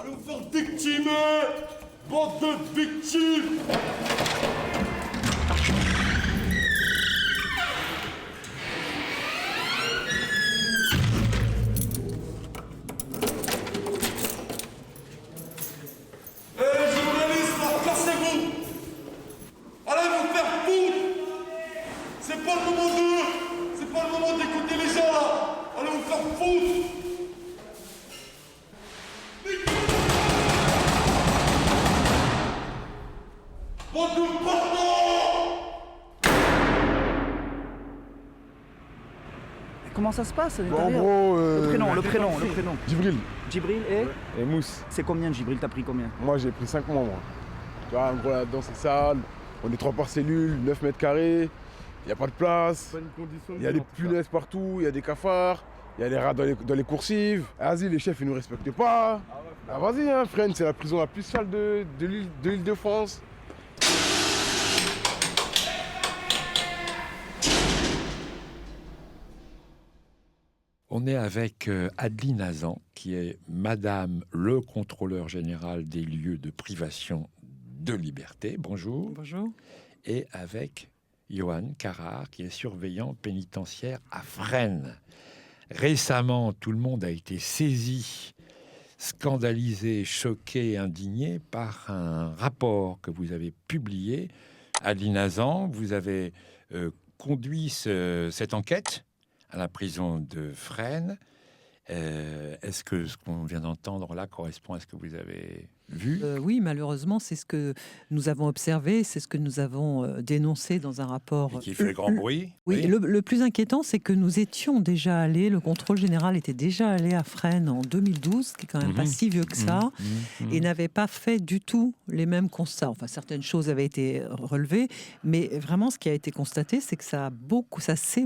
Allez vous faire victimer, bande de victimes. Comment ça se passe à En l'intérieur? gros, Le prénom. Djibril Djibril et Mousse. C'est combien de Djibril? T'as pris combien? Moi, j'ai pris 5 membres. Tu vois, en gros, là-dedans, c'est sale. On est 3 par cellule, 9 mètres carrés. Il n'y a pas de place. Il y a des punaises partout, il y a des cafards. Il y a les rats dans les coursives. Vas-y, les chefs, ils nous respectent pas. Ah, vas-y, hein, Fresnes, c'est la prison la plus sale de l'île de France. On est avec Adeline Hazan, qui est Madame le contrôleur général des lieux de privation de liberté. Bonjour. Bonjour. Et avec Johan Carrard, qui est surveillant pénitentiaire à Fresnes. Récemment, tout le monde a été saisi, scandalisé, choqué, indigné par un rapport que vous avez publié. Adeline Hazan, vous avez conduit cette enquête à la prison de Fresnes. Est-ce que ce qu'on vient d'entendre là correspond à ce que vous avez vu? Oui, malheureusement, c'est ce que nous avons observé, c'est ce que nous avons dénoncé dans un rapport. Et qui fait grand bruit? Oui, le plus inquiétant, c'est que nous étions déjà allés, le contrôle général était déjà allé à Fresnes en 2012, qui est quand même pas si vieux que ça, et n'avait pas fait du tout les mêmes constats. Enfin, certaines choses avaient été relevées, mais vraiment, ce qui a été constaté, c'est que ça s'est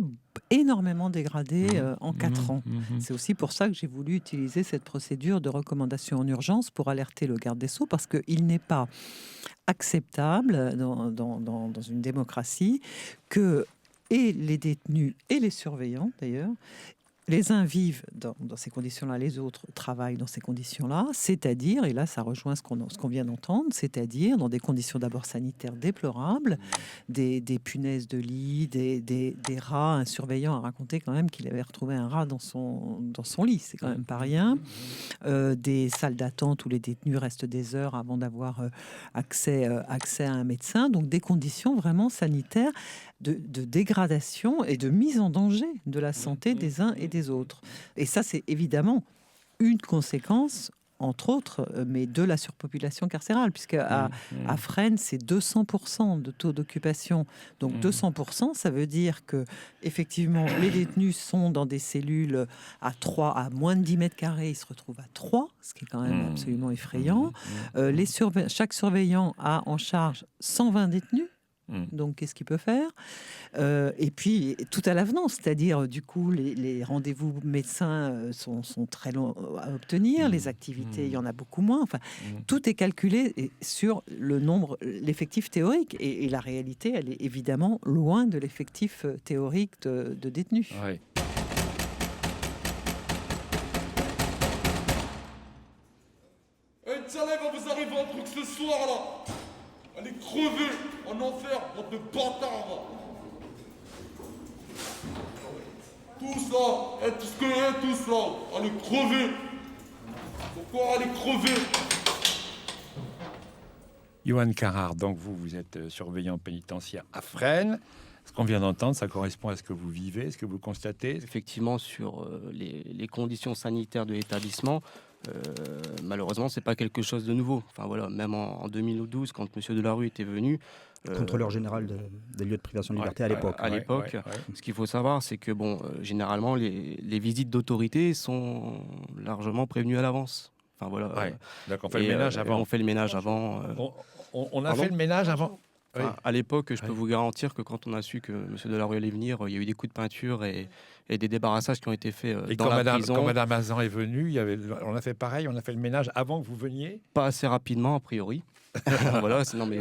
énormément dégradé en 4 ans. C'est aussi pour ça que j'ai voulu utiliser cette procédure de recommandation en urgence pour alerter le garde des Sceaux, parce qu'il n'est pas acceptable dans une démocratie que et les détenus et les surveillants, d'ailleurs, les uns vivent dans ces conditions-là, les autres travaillent dans ces conditions-là, c'est-à-dire, et là ça rejoint ce qu'on vient d'entendre, c'est-à-dire dans des conditions d'abord sanitaires déplorables, des punaises de lit, des rats. Un surveillant a raconté quand même qu'il avait retrouvé un rat dans son lit, c'est quand même pas rien. Des salles d'attente où les détenus restent des heures avant d'avoir accès à un médecin, donc des conditions vraiment sanitaires de dégradation et de mise en danger de la santé des uns et des autres. Et ça, c'est évidemment une conséquence, entre autres, mais de la surpopulation carcérale, puisque à Fresnes, c'est 200% de taux d'occupation. Donc 200%, ça veut dire que effectivement, les détenus sont dans des cellules à moins de 10 mètres carrés, ils se retrouvent à 3, ce qui est quand même absolument effrayant. Chaque surveillant a en charge 120 détenus. Donc, qu'est-ce qu'il peut faire? Et puis, tout à l'avenant, c'est-à-dire, du coup, les rendez-vous médecins sont très longs à obtenir, les activités, il y en a beaucoup moins. Enfin, tout est calculé sur le nombre, l'effectif théorique. Et la réalité, elle est évidemment loin de l'effectif théorique de détenus. Ouais. Inch'Allah, va vous arriver un truc ce soir là. Allez crever en enfer, bande de bâtards va. Tous là, tout ce que tous là, allez crever. Pourquoi allez crever? Johan Carrard, donc vous êtes surveillant pénitentiaire à Fresnes. Ce qu'on vient d'entendre, ça correspond à ce que vous vivez, ce que vous constatez? Effectivement, sur les conditions sanitaires de l'établissement, malheureusement, c'est pas quelque chose de nouveau. Enfin voilà, même en 2012, quand Monsieur Delarue était venu, Contrôleur général des lieux de privation de liberté à l'époque. À l'époque, ce qu'il faut savoir, c'est que généralement, les visites d'autorité sont largement prévenues à l'avance. Enfin voilà. Donc on fait le ménage avant. On fait le ménage avant. On a fait le ménage avant. Enfin, à l'époque, je peux vous garantir que quand on a su que M. Delarue allait venir, il y a eu des coups de peinture et des débarrassages qui ont été faits dans la prison. Quand Mme Hazan est venue, on a fait pareil, on a fait le ménage avant que vous veniez? Pas assez rapidement, a priori. Voilà, non mais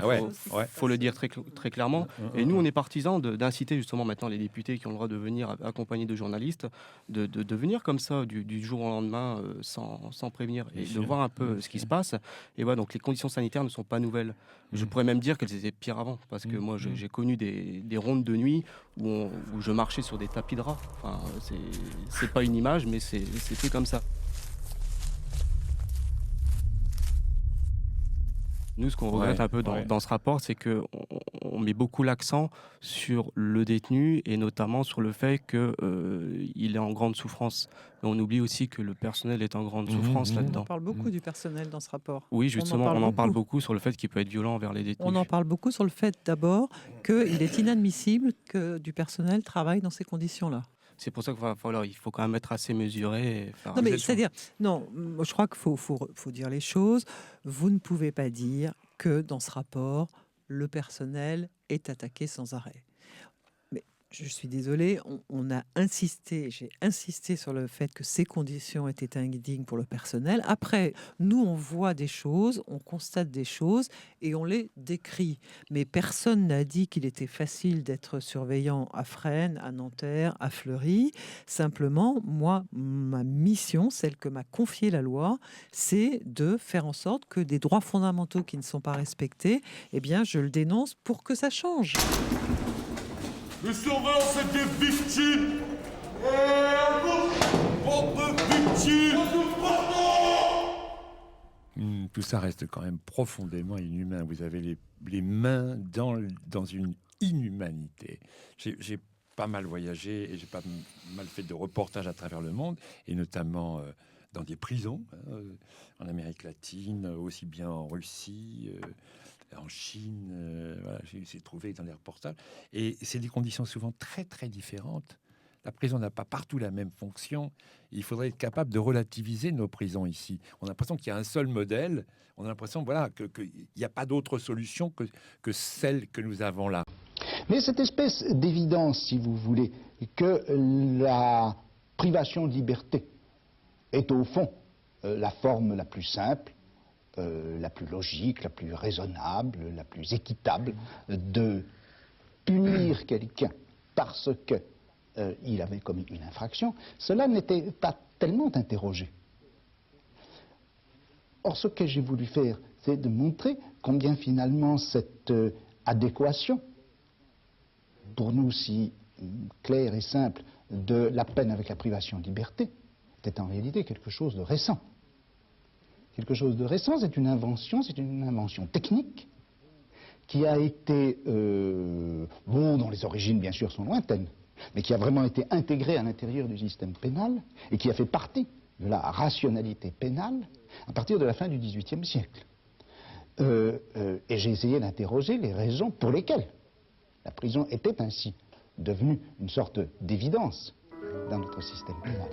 faut le dire très clairement. Et nous, on est partisans d'inciter justement maintenant les députés qui ont le droit de venir accompagnés de journalistes, de venir comme ça du jour au lendemain sans prévenir et de voir un peu ce qui se passe. Et voilà, donc les conditions sanitaires ne sont pas nouvelles. Je pourrais même dire qu'elles étaient pires avant, parce que moi j'ai connu des rondes de nuit où je marchais sur des tapis de rats. Enfin, c'est pas une image, mais c'était comme ça. Nous, ce qu'on regrette un peu dans ce rapport, c'est qu'on met beaucoup l'accent sur le détenu et notamment sur le fait qu'il est en grande souffrance. Mais on oublie aussi que le personnel est en grande souffrance là-dedans. On parle beaucoup du personnel dans ce rapport. Oui, justement, on en parle beaucoup sur le fait qu'il peut être violent envers les détenus. On en parle beaucoup sur le fait d'abord qu'il est inadmissible que du personnel travaille dans ces conditions-là. C'est pour ça qu'il faut quand même être assez mesuré. Non, mais c'est-à-dire, je crois qu'il faut dire les choses. Vous ne pouvez pas dire que dans ce rapport, le personnel est attaqué sans arrêt. Mais je suis désolée, j'ai insisté sur le fait que ces conditions étaient indignes pour le personnel. Après, nous, on voit des choses, on constate des choses et on les décrit. Mais personne n'a dit qu'il était facile d'être surveillant à Fresnes, à Nanterre, à Fleury. Simplement, moi, ma mission, celle que m'a confiée la loi, c'est de faire en sorte que des droits fondamentaux qui ne sont pas respectés, eh bien, je le dénonce pour que ça change. Les surveillants, c'est des victimes. Et à gauche, bande de victimes. Tout ça reste quand même profondément inhumain. Vous avez les mains dans une inhumanité. J'ai pas mal voyagé et j'ai pas mal fait de reportages à travers le monde, et notamment dans des prisons, en Amérique latine, aussi bien en Russie, en Chine. Voilà, j'ai trouvé dans les reportages. Et c'est des conditions souvent très, très différentes. La prison n'a pas partout la même fonction. Il faudrait être capable de relativiser nos prisons ici. On a l'impression qu'il y a un seul modèle. On a l'impression qu'il n'y a pas d'autre solution que celle que nous avons là. Mais cette espèce d'évidence, si vous voulez, que la privation de liberté est au fond la forme la plus simple, la plus logique, la plus raisonnable, la plus équitable de punir quelqu'un parce que il avait commis une infraction, cela n'était pas tellement interrogé. Or, ce que j'ai voulu faire, c'est de montrer combien finalement cette adéquation, pour nous si claire et simple, de la peine avec la privation de liberté, était en réalité quelque chose de récent. Quelque chose de récent, c'est une invention technique qui a été, dont les origines bien sûr sont lointaines, mais qui a vraiment été intégrée à l'intérieur du système pénal et qui a fait partie de la rationalité pénale à partir de la fin du XVIIIe siècle. Et j'ai essayé d'interroger les raisons pour lesquelles la prison était ainsi devenue une sorte d'évidence dans notre système pénal.